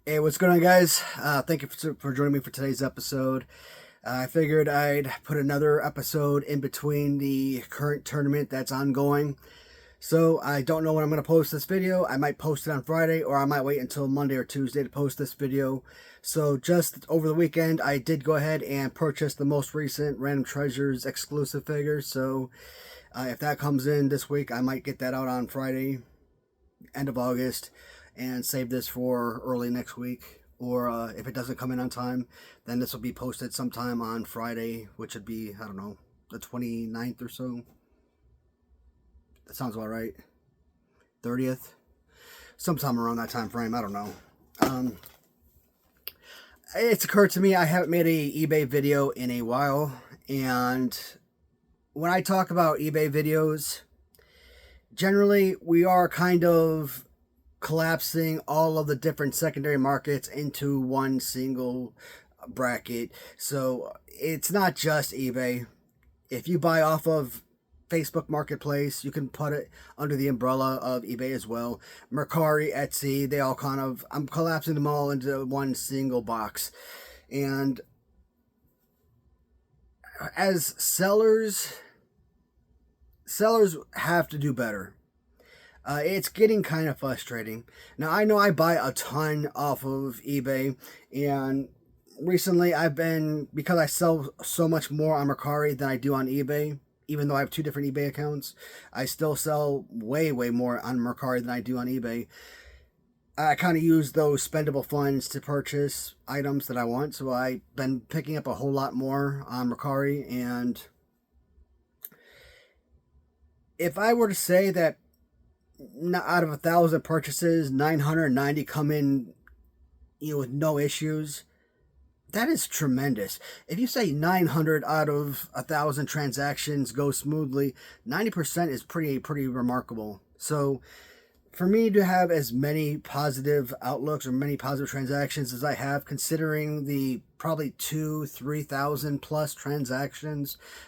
Hey, what's going on, guys? Thank you for joining me for today's episode. I figured I'd put another episode in between the current tournament that's ongoing. So I don't know when I'm going to post this video. I might post it on Friday, or I might wait until Monday or Tuesday to post this video. So just over the weekend, I did go ahead and purchase the most recent Random Treasures exclusive figure. So if that comes in this week, I might get that out on Friday, end of August, and save this for early next week. Or if it doesn't come in on time, then this will be posted sometime on Friday, which would be, I don't know, the 29th or so. That sounds about right. 30th, sometime around that time frame. I don't know. It's occurred to me I haven't made a eBay video in a while, and when I talk about eBay videos, generally we are kind of collapsing all of the different secondary markets into one single bracket. So it's not just eBay. If you buy off of Facebook Marketplace, you can put it under the umbrella of eBay as well. Mercari, Etsy, they all kind of, I'm collapsing them all into one single box. And as sellers have to do better. It's getting kind of frustrating. Now, I know I buy a ton off of eBay, and recently I've been, because I sell so much more on Mercari than I do on eBay, even though I have two different eBay accounts, I still sell way more on Mercari than I do on eBay. I kind of use those spendable funds to purchase items that I want, so I've been picking up a whole lot more on Mercari. And if I were to say that out of 1,000 purchases, 990 come in, with no issues, that is tremendous. If you say 900 out of 1,000 transactions go smoothly, 90% is pretty remarkable. So for me to have as many positive outlooks or many positive transactions as I have, considering the probably 2,000-3,000 plus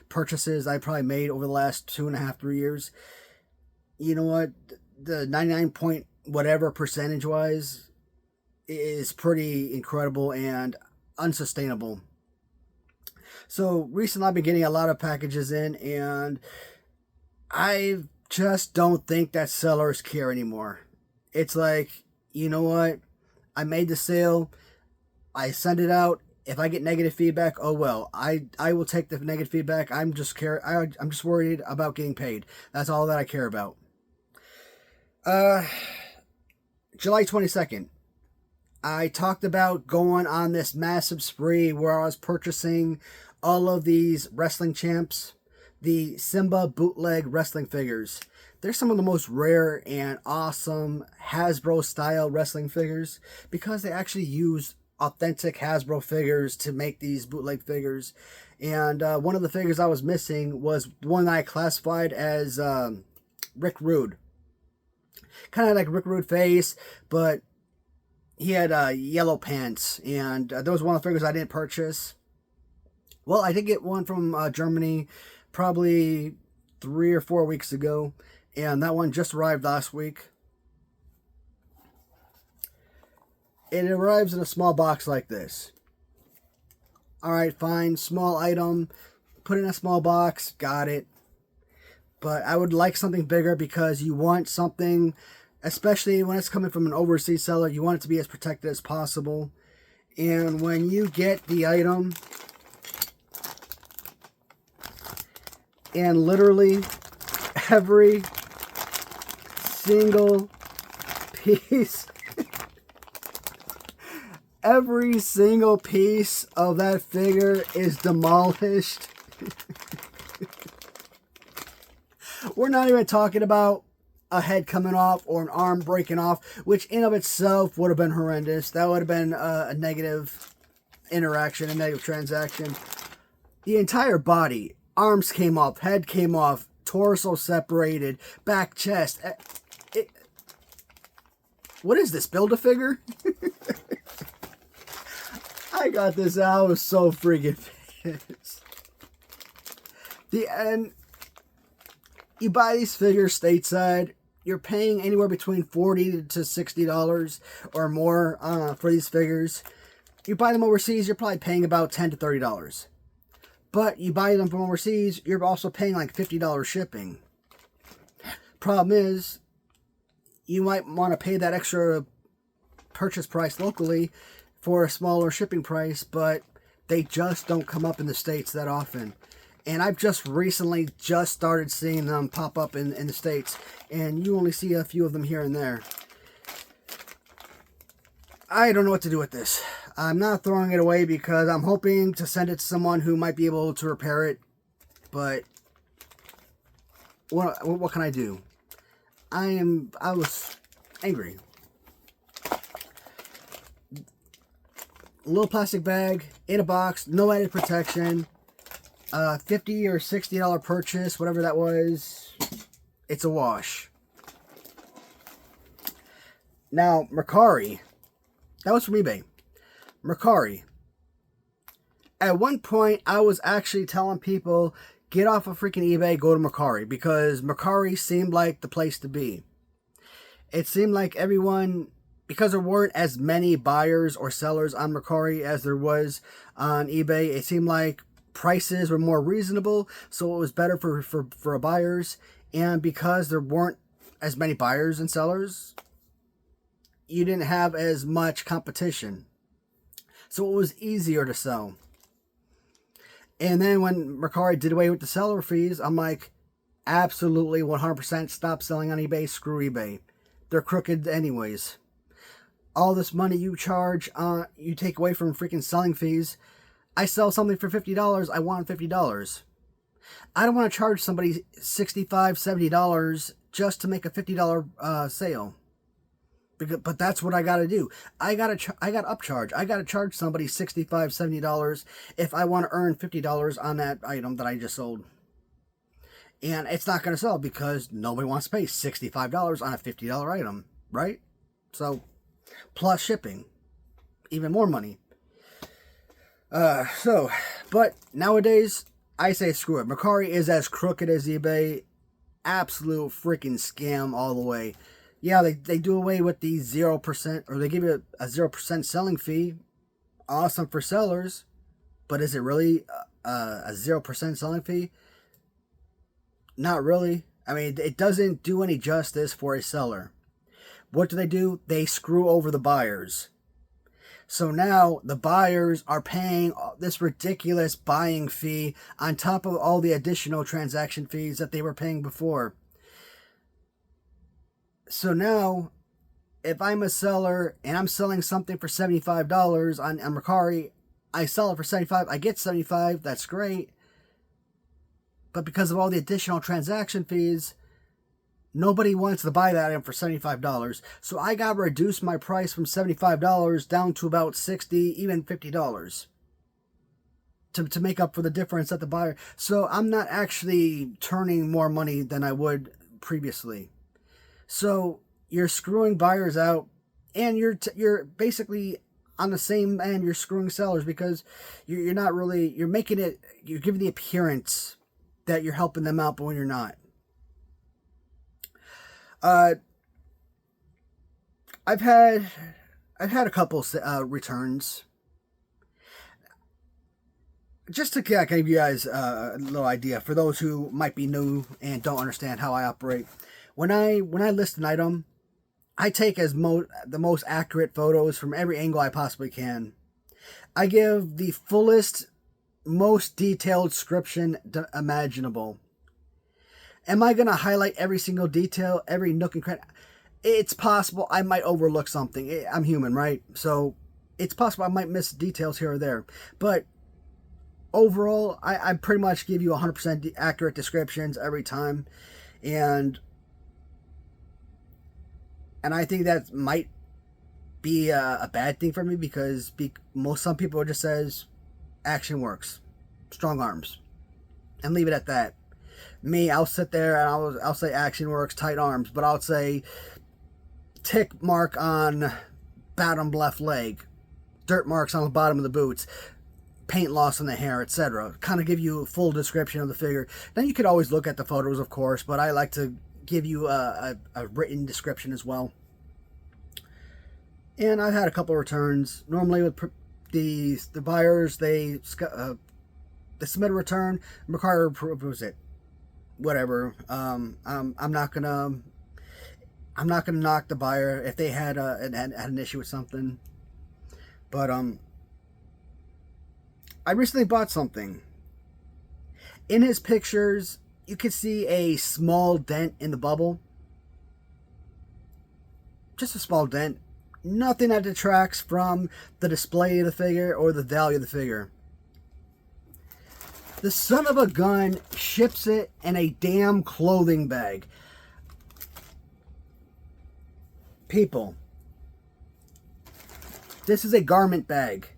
purchases I probably made over the last 2.5-3 years, you know what, the 99 point whatever percentage wise is pretty incredible and unsustainable. So recently I've been getting a lot of packages in, and I just don't think that sellers care anymore. It's like, you know what, I made the sale, I send it out. If I get negative feedback, oh well, I will take the negative feedback. I'm just worried about getting paid. That's all that I care about. July 22nd, I talked about going on this massive spree where I was purchasing all of these wrestling champs, the Simba bootleg wrestling figures. They're some of the most rare and awesome Hasbro style wrestling figures because they actually used authentic Hasbro figures to make these bootleg figures. And one of the figures I was missing was one I classified as Rick Rude. Kind of like Rick Rude face, but he had yellow pants, and that was one of the figures I didn't purchase. Well, I did get one from Germany probably 3 or 4 weeks ago, and that one just arrived last week. It arrives in a small box like this. Alright, fine, small item, put in a small box, got it. But I would like something bigger, because you want something, especially when it's coming from an overseas seller, you want it to be as protected as possible. And when you get the item, and literally every single piece, every single piece of that figure is demolished. We're not even talking about a head coming off or an arm breaking off, which in of itself would have been horrendous. That would have been a negative interaction, a negative transaction. The entire body, arms came off, head came off, torso separated, back, chest. What is this, Build-A-Figure? I got this out. I was so freaking pissed. And you buy these figures stateside, you're paying anywhere between $40 to $60 or more for these figures. You buy them overseas, you're probably paying about $10 to $30. But you buy them from overseas, you're also paying like $50 shipping. Problem is, you might want to pay that extra purchase price locally for a smaller shipping price, but they just don't come up in the States that often. And I've just recently started seeing them pop up in the States, and you only see a few of them here and there. I don't know what to do with this. I'm not throwing it away because I'm hoping to send it to someone who might be able to repair it, but what can I do? I was angry. Little plastic bag in a box, no added protection. $50 or $60 purchase, whatever that was. It's a wash. Now, Mercari. That was from eBay. Mercari. At one point, I was actually telling people, get off of freaking eBay, go to Mercari. Because Mercari seemed like the place to be. It seemed like everyone, because there weren't as many buyers or sellers on Mercari as there was on eBay, it seemed like prices were more reasonable, so it was better for buyers. And because there weren't as many buyers and sellers, you didn't have as much competition, so it was easier to sell. And then when Mercari did away with the seller fees, I'm like, absolutely 100% stop selling on eBay. Screw eBay, they're crooked anyways. All this money you charge, you take away from freaking selling fees. I sell something for $50, I want $50. I don't want to charge somebody $65, $70 just to make a $50 sale. But that's what I got to do. I got upcharge. I got to charge somebody $65, $70 if I want to earn $50 on that item that I just sold. And it's not going to sell because nobody wants to pay $65 on a $50 item, right? So, plus shipping, even more money. But nowadays, I say screw it. Mercari is as crooked as eBay. Absolute freaking scam all the way. Yeah, they do away with the 0%, or they give you a 0% selling fee. Awesome for sellers, but is it really a 0% selling fee? Not really. I mean, it doesn't do any justice for a seller. What do? They screw over the buyers. So now the buyers are paying this ridiculous buying fee on top of all the additional transaction fees that they were paying before. So now, if I'm a seller and I'm selling something for $75 on Mercari, I sell it for $75, I get $75, that's great. But because of all the additional transaction fees, nobody wants to buy that item for $75. So I got to reduce my price from $75 down to about $60, even $50 to make up for the difference at the buyer. So I'm not actually turning more money than I would previously. So you're screwing buyers out, and you're basically on the same end. You're screwing sellers because you're not really, you're giving the appearance that you're helping them out, but when you're not. I've had a couple returns. Just to give you guys a little idea for those who might be new and don't understand how I operate. When I list an item, I take the most accurate photos from every angle I possibly can. I give the fullest, most detailed description imaginable. Am I going to highlight every single detail, every nook and cranny? It's possible I might overlook something. I'm human, right? So it's possible I might miss details here or there. But overall, I pretty much give you 100% accurate descriptions every time. And I think that might be a bad thing for me because some people just says action works, strong arms, and leave it at that. Me, I'll sit there and I'll say action works, tight arms, but I'll say tick mark on bottom left leg, dirt marks on the bottom of the boots, paint loss on the hair, etc. Kind of give you a full description of the figure. Then you could always look at the photos, of course, but I like to give you a written description as well. And I've had a couple of returns. Normally with the buyers, they submit a return. Mercari approves it. Whatever. I'm not gonna knock the buyer if they had an issue with something. But I recently bought something. In his pictures, you could see a small dent in the bubble. Just a small dent. Nothing that detracts from the display of the figure or the value of the figure. The son of a gun ships it in a damn clothing bag. People, this is a garment bag.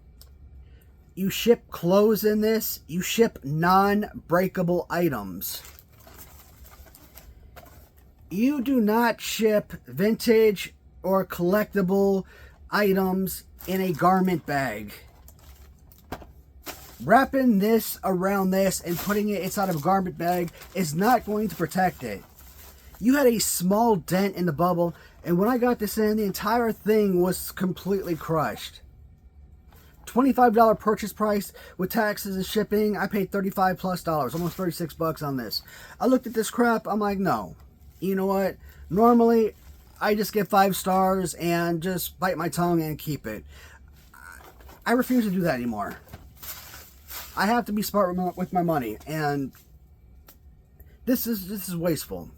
You ship clothes in this. You ship non-breakable items. You do not ship vintage or collectible items in a garment bag. Wrapping this around this and putting it inside of a garment bag is not going to protect it. You had a small dent in the bubble, and when I got this in, the entire thing was completely crushed. $25 purchase price with taxes and shipping. I paid $35 plus, almost $36 on this. I looked at this crap. I'm like, no. You know what? Normally, I just get 5 stars and just bite my tongue and keep it. I refuse to do that anymore. I have to be smart with my money, and this is wasteful.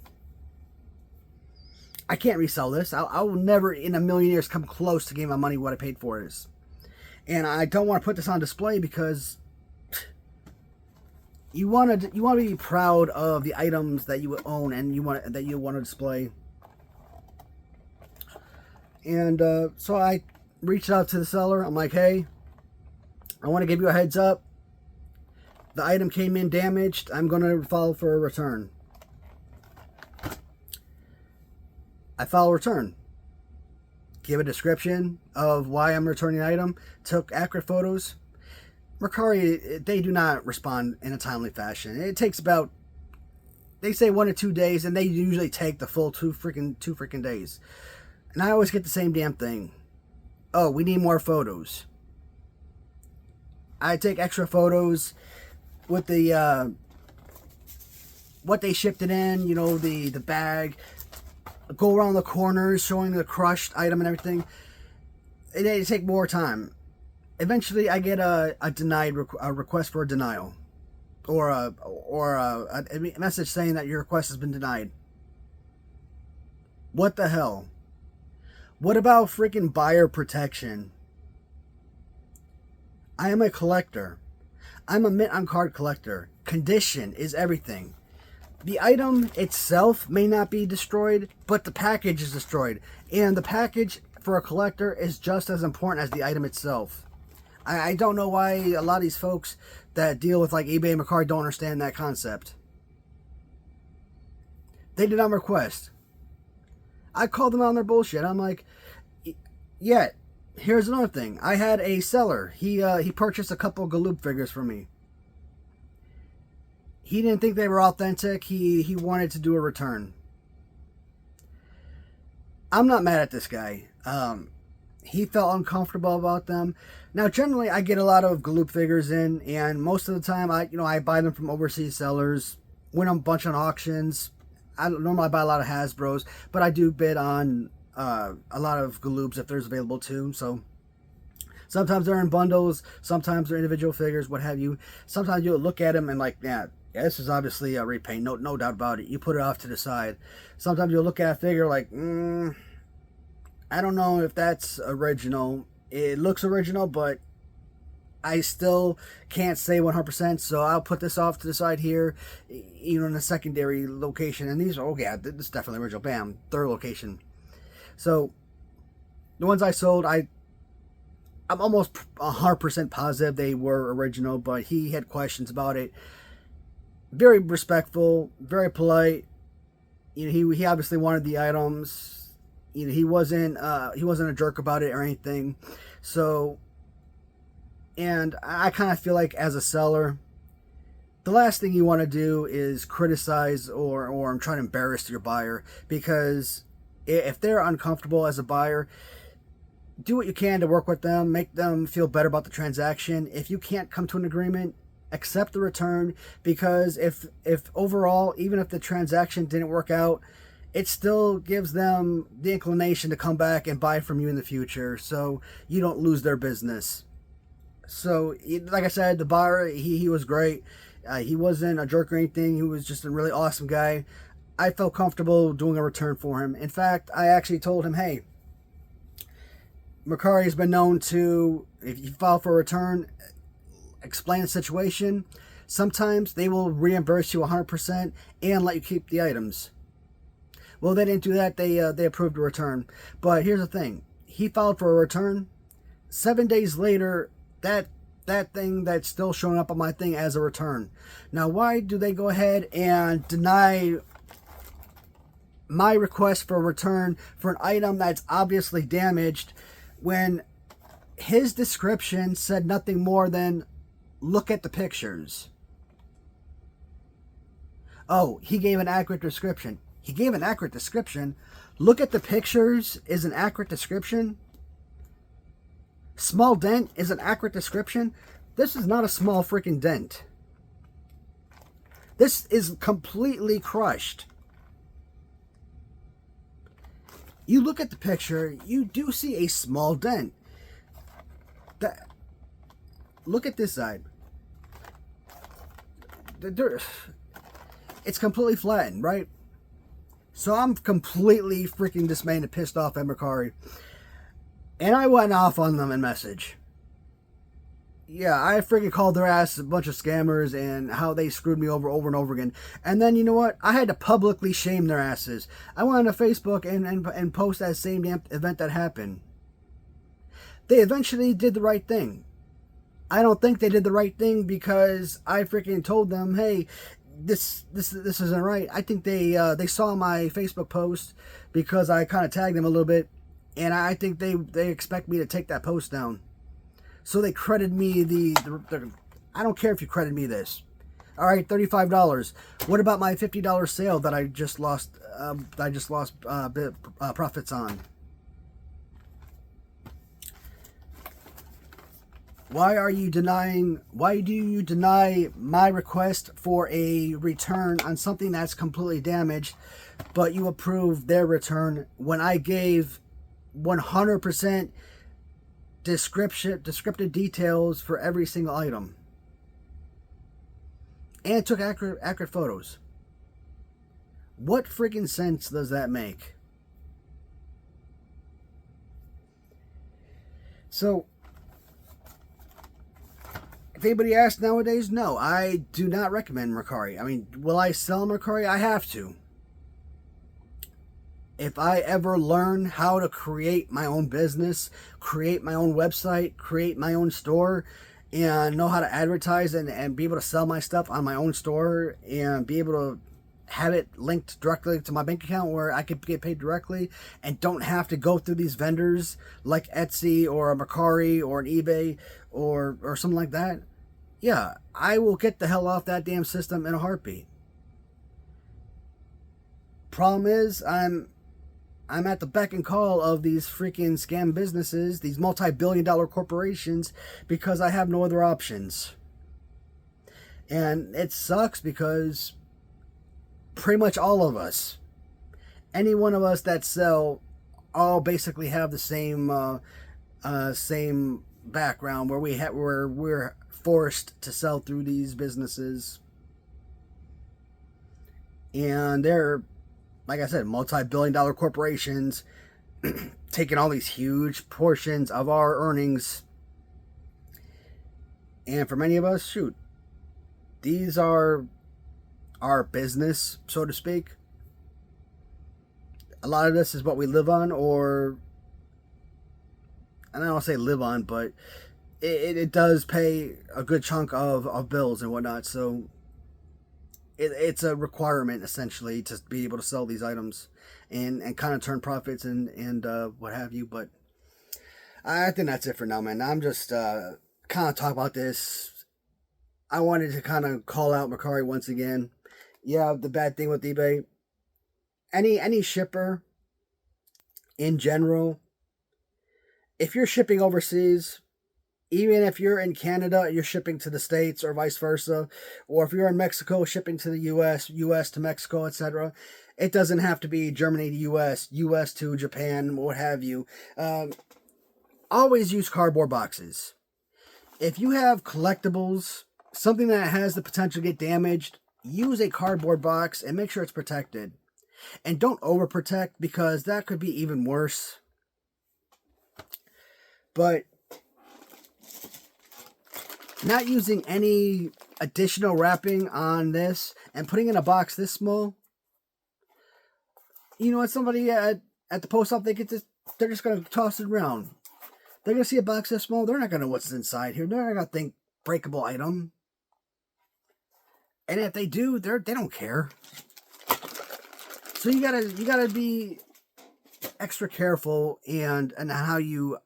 I can't resell this. I will never in a million years come close to getting my money what I paid for it. And I don't want to put this on display because you want to be proud of the items that you own and you want to display. And so I reached out to the seller. I'm like, hey, I want to give you a heads up. The item came in damaged. I'm going to file for a return. I file a return. Give a description of why I'm returning the item. Took accurate photos. Mercari, they do not respond in a timely fashion. It takes about, they say 1 to 2 days, and they usually take the full two freaking days. And I always get the same damn thing. Oh, we need more photos. I take extra photos with the what they shipped it in, you know, the bag. Go around the corners showing the crushed item and everything. They take more time. Eventually, I get a request for a denial, or a message saying that your request has been denied. What the hell? What about freaking buyer protection? I am a collector. I'm a mint on card collector. Condition is everything. The item itself may not be destroyed, but the package is destroyed. And the package for a collector is just as important as the item itself. I don't know why a lot of these folks that deal with like eBay and Mercari don't understand that concept. They did not request. I called them out on their bullshit. I'm like, yeah, here's another thing. I had a seller. He purchased a couple Galoob figures for me. He didn't think they were authentic. He wanted to do a return. I'm not mad at this guy. He felt uncomfortable about them. Now, generally, I get a lot of Galoob figures in, and most of the time, I buy them from overseas sellers. Win a bunch on auctions. I normally buy a lot of Hasbros, but I do bid on a lot of Galoobs if there's available too. So sometimes they're in bundles, sometimes they're individual figures, what have you. Sometimes you'll look at them and like, yeah, this is obviously a repaint, no doubt about it. You put it off to the side. Sometimes you'll look at a figure like, I don't know if that's original. It looks original, but I still can't say 100%, so I'll put this off to the side here, you know, in a secondary location. And these are, oh yeah, this is definitely original. Bam, third location. So the ones I sold, I'm almost 100% positive they were original, but he had questions about it. Very respectful, very polite. You know, he obviously wanted the items. You know, he wasn't a jerk about it or anything. So, and I kind of feel like as a seller, The last thing you want to do is criticize or try to embarrass your buyer, because if they're uncomfortable as a buyer, do what you can to work with them, make them feel better about the transaction. If you can't come to an agreement, accept the return, because if overall, even if the transaction didn't work out, it still gives them the inclination to come back and buy from you in the future, so you don't lose their business. So, like I said, the buyer, he was great. He wasn't a jerk or anything. He was just a really awesome guy. I felt comfortable doing a return for him. In fact, I actually told him, hey, Mercari has been known to, if you file for a return, explain the situation. Sometimes they will reimburse you 100% and let you keep the items. Well, they didn't do that. They approved a return. But here's the thing. He filed for a return. 7 days later, that thing that's still showing up on my thing as a return. Now, why do they go ahead and deny my request for a return for an item that's obviously damaged when his description said nothing more than, look at the pictures? Oh, he gave an accurate description. He gave an accurate description. Look at the pictures is an accurate description. Small dent is an accurate description. This is not a small freaking dent. This is completely crushed. You look at the picture, you do see a small dent. Look at this side. It's completely flattened, right? So I'm completely freaking dismayed and pissed off at Mercari. And I went off on them in message. Yeah, I freaking called their ass a bunch of scammers and how they screwed me over and over again. And then, you know what? I had to publicly shame their asses. I went on Facebook and post that same damn event that happened. They eventually did the right thing. I don't think they did the right thing because I freaking told them, hey, this isn't right. I think they saw my Facebook post because I kind of tagged them a little bit, and I think they expect me to take that post down. So they credited me the I don't care if you credit me this. All right, $35. What about my $50 sale that I just lost? Profits on. Why do you deny my request for a return on something that's completely damaged, but you approve their return when I gave 100% descriptive details for every single item and took accurate photos? What freaking sense does that make? So, if anybody asks nowadays, no, I do not recommend Mercari. I mean, will I sell Mercari? I have to. If I ever learn how to create my own business, create my own website, create my own store, and know how to advertise and be able to sell my stuff on my own store and be able to have it linked directly to my bank account where I could get paid directly and don't have to go through these vendors like Etsy or a Mercari or an eBay or something like that, yeah, I will get the hell off that damn system in a heartbeat. Problem is, I'm at the beck and call of these freaking scam businesses, these multi-billion-dollar corporations, because I have no other options. And it sucks because pretty much all of us, any one of us that sell, all basically have the same background where we're forced to sell through these businesses, and they're, like I said, multi-billion-dollar corporations taking all these huge portions of our earnings. And for many of us, shoot, these are our business, so to speak. A lot of this is what we live on, or I don't want to say live on, but it does pay a good chunk of bills and whatnot. So it's a requirement, essentially, to be able to sell these items and kind of turn profits and what have you. But I think that's it for now, man. I'm just kind of talking about this. I wanted to kind of call out Mercari once again. Yeah, the bad thing with eBay, any shipper in general, if you're shipping overseas, even if you're in Canada, you're shipping to the States or vice versa, or if you're in Mexico, shipping to the US, US to Mexico, etc. It doesn't have to be Germany to US, US to Japan, what have you. Always use cardboard boxes. If you have collectibles, something that has the potential to get damaged, use a cardboard box and make sure it's protected. And don't overprotect, because that could be even worse. But not using any additional wrapping on this and putting in a box this small, you know what, somebody at the post office, they're just going to toss it around. They're going to see a box this small, they're not going to know what's inside here. They're not going to think breakable item. And if they do, they don't care. So you gotta be extra careful and how you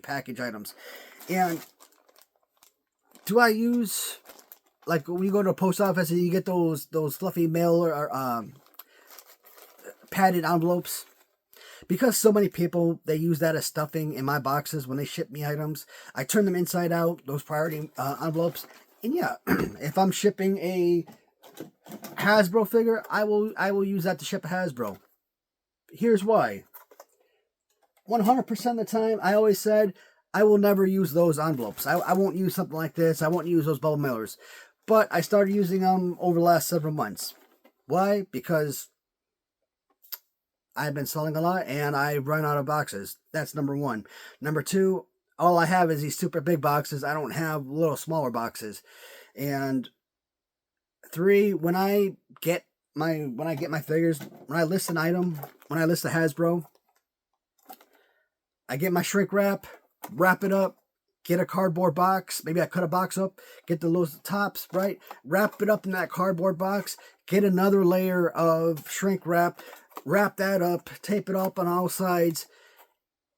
package items. And do I use, like, when you go to a post office and you get those fluffy mail or padded envelopes? Because so many people, they use that as stuffing in my boxes when they ship me items. I turn them inside out, those priority envelopes. And yeah, if I'm shipping a Hasbro figure, I will use that to ship a Hasbro. Here's why. 100% of the time, I always said, I will never use those envelopes. I won't use something like this. I won't use those bubble mailers. But I started using them over the last several months. Why? Because I've been selling a lot and I run out of boxes. That's number one. Number two, all I have is these super big boxes. I don't have little smaller boxes. And three, when I get my figures, when I list an item, when I list a Hasbro, I get my shrink wrap it up, get a cardboard box. Maybe I cut a box up, get the little tops, right? Wrap it up in that cardboard box, get another layer of shrink wrap that up, tape it up on all sides.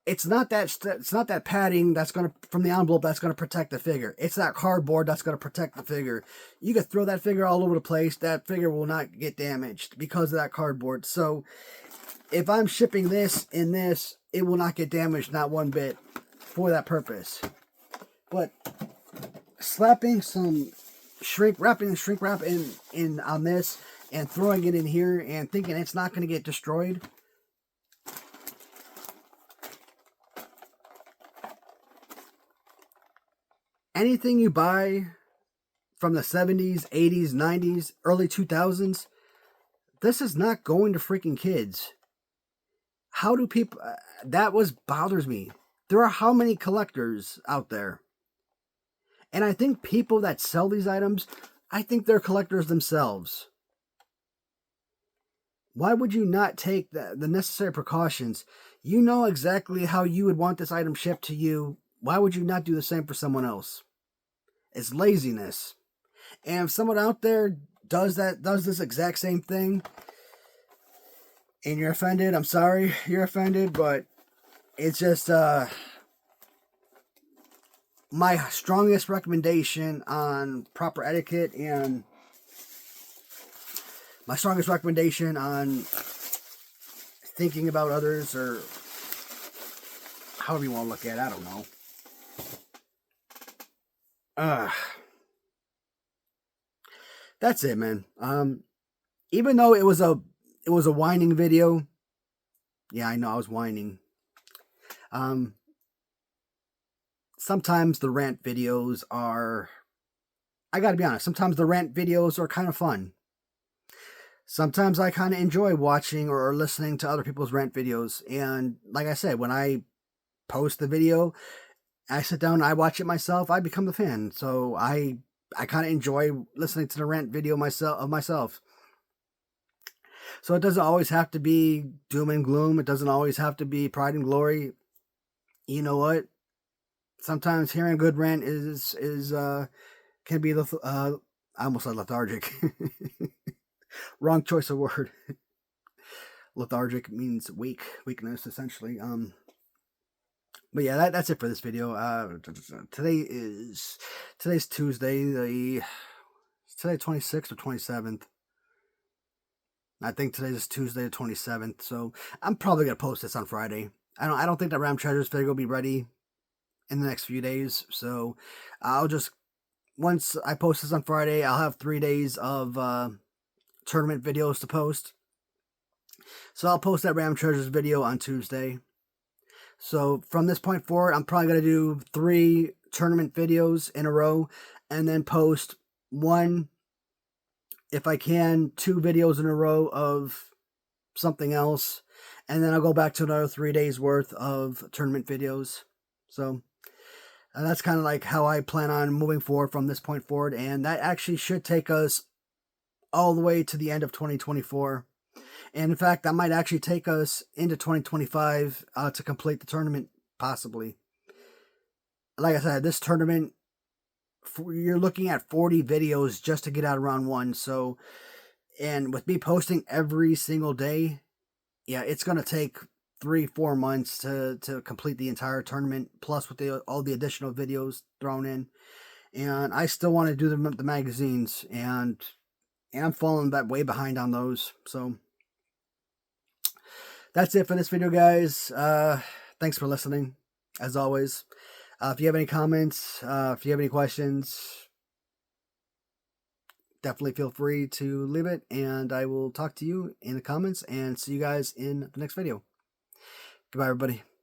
It's not that padding that's going to, from the envelope, that's going to protect the figure. It's that cardboard that's going to protect the figure. You could throw that figure all over the place. That figure will not get damaged because of that cardboard. So if I'm shipping this in this, it will not get damaged, not one bit, for that purpose. But slapping some wrapping the shrink wrap in on this and throwing it in here and thinking it's not going to get destroyed, anything you buy from the 70s, 80s, 90s, early 2000s, this is not going to freaking kids. How do people... bothers me. There are how many collectors out there? And I think people that sell these items, I think they're collectors themselves. Why would you not take the necessary precautions? You know exactly how you would want this item shipped to you. Why would you not do the same for someone else? It's laziness. And if someone out there does this exact same thing, and you're offended, I'm sorry you're offended, but it's just my strongest recommendation on proper etiquette, and my strongest recommendation on thinking about others, or however you want to look at it, I don't know. That's it, man. Even though it was a whining video. Yeah, I know I was whining. Sometimes the rant videos are, I gotta be honest, sometimes the rant videos are kind of fun. Sometimes I kind of enjoy watching or listening to other people's rant videos. And like I said, when I post the video, I sit down and I watch it myself, I become the fan. So I kind of enjoy listening to the rant video myself. So it doesn't always have to be doom and gloom. It doesn't always have to be pride and glory. You know what? Sometimes hearing a good rant can be I almost said lethargic. Wrong choice of word. Lethargic means weakness, essentially. But yeah, that's it for this video. Today's Tuesday. Today 26th or 27th. I think today's Tuesday the 27th. So I'm probably gonna post this on Friday. I don't think that Ram Treasures video will be ready in the next few days. So I'll just, once I post this on Friday, I'll have 3 days of tournament videos to post. So I'll post that Ram Treasures video on Tuesday. So from this point forward, I'm probably going to do 3 tournament videos in a row and then post 1, if I can, 2 videos in a row of something else. And then I'll go back to another 3 days worth of tournament videos. So that's kind of like how I plan on moving forward from this point forward. And that actually should take us all the way to the end of 2024. And in fact, that might actually take us into 2025 to complete the tournament, possibly. Like I said, this tournament, you're looking at 40 videos just to get out of round 1. So, and with me posting every single day, yeah, it's going to take 3-4 months to complete the entire tournament, plus with all the additional videos thrown in. And I still want to do the magazines, and I'm falling that way behind on those. So that's it for this video, guys. Thanks for listening, as always. If you have any comments, if you have any questions, definitely feel free to leave it, and I will talk to you in the comments and see you guys in the next video. Goodbye, everybody.